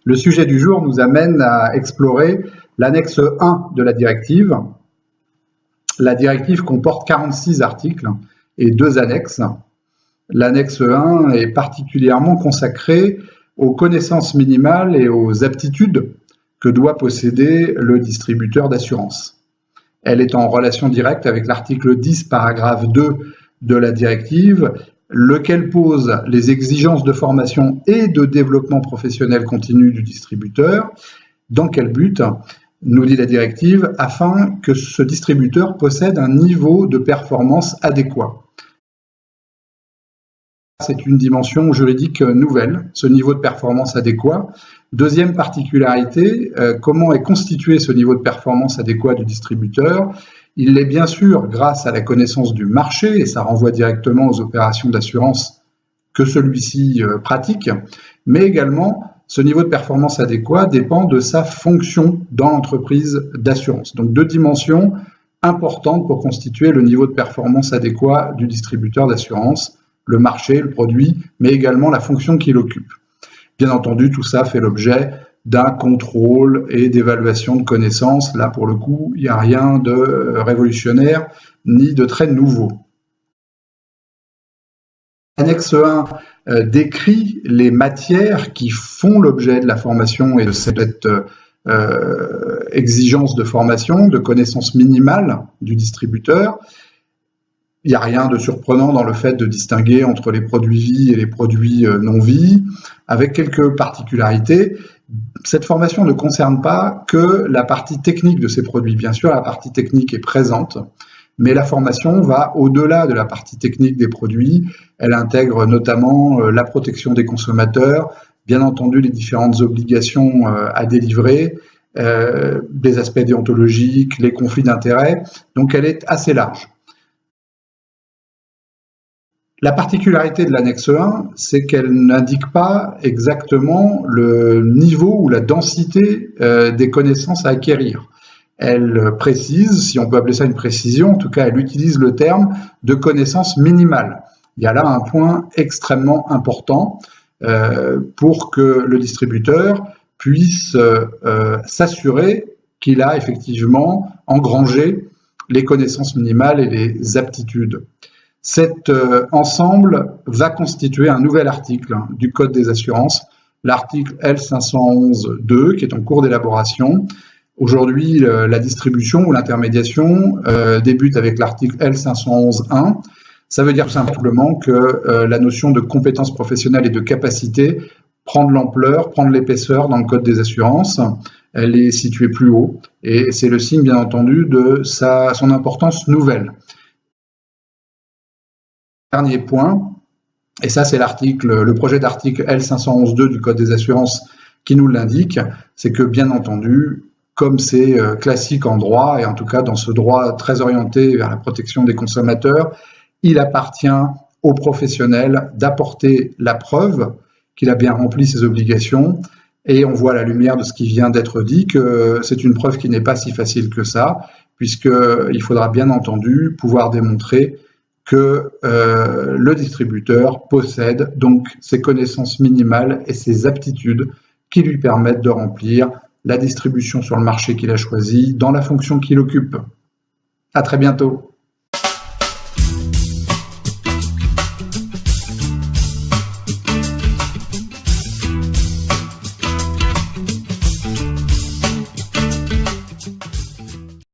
Le sujet du jour nous amène à explorer l'annexe 1 de la directive. La directive comporte 46 articles et 2 annexes. L'annexe 1 est particulièrement consacrée aux connaissances minimales et aux aptitudes que doit posséder le distributeur d'assurance. Elle est en relation directe avec l'article 10, paragraphe 2 de la directive, lequel pose les exigences de formation et de développement professionnel continu du distributeur. Dans quel but ? Nous dit la directive, afin que ce distributeur possède un niveau de performance adéquat. C'est une dimension juridique nouvelle, ce niveau de performance adéquat. Deuxième particularité, comment est constitué ce niveau de performance adéquat du distributeur ? Il l'est bien sûr grâce à la connaissance du marché, et ça renvoie directement aux opérations d'assurance que celui-ci pratique, mais également ce niveau de performance adéquat dépend de sa fonction dans l'entreprise d'assurance. Donc 2 dimensions importantes pour constituer le niveau de performance adéquat du distributeur d'assurance, le marché, le produit, mais également la fonction qu'il occupe. Bien entendu, tout ça fait l'objet d'un contrôle et d'évaluation de connaissances. Là, pour le coup, il n'y a rien de révolutionnaire ni de très nouveau. L'annexe 1 décrit les matières qui font l'objet de la formation et de cette exigence de formation, de connaissances minimales du distributeur. Il n'y a rien de surprenant dans le fait de distinguer entre les produits vie et les produits non-vie, avec quelques particularités. Cette formation ne concerne pas que la partie technique de ces produits. Bien sûr, la partie technique est présente, mais la formation va au-delà de la partie technique des produits. Elle intègre notamment la protection des consommateurs, bien entendu les différentes obligations à délivrer, les aspects déontologiques, les conflits d'intérêts. Donc elle est assez large. La particularité de l'annexe 1, c'est qu'elle n'indique pas exactement le niveau ou la densité des connaissances à acquérir. Elle précise, si on peut appeler ça une précision, en tout cas elle utilise le terme de connaissances minimales. Il y a là un point extrêmement important pour que le distributeur puisse s'assurer qu'il a effectivement engrangé les connaissances minimales et les aptitudes. Cet ensemble va constituer un nouvel article du Code des assurances, l'article L511-2, qui est en cours d'élaboration. Aujourd'hui, la distribution ou l'intermédiation débute avec l'article L511-1. Ça veut dire tout simplement que la notion de compétence professionnelle et de capacité prend de l'ampleur, prend de l'épaisseur dans le Code des assurances. Elle est située plus haut et c'est le signe, bien entendu, de son importance nouvelle. Dernier point, et ça c'est le projet d'article L511-2 du Code des assurances qui nous l'indique, c'est que bien entendu, comme c'est classique en droit, et en tout cas dans ce droit très orienté vers la protection des consommateurs, il appartient au professionnel d'apporter la preuve qu'il a bien rempli ses obligations, et on voit à la lumière de ce qui vient d'être dit que c'est une preuve qui n'est pas si facile que ça, puisqu'il faudra bien entendu pouvoir démontrer que le distributeur possède donc ses connaissances minimales et ses aptitudes qui lui permettent de remplir la distribution sur le marché qu'il a choisi dans la fonction qu'il occupe. À très bientôt.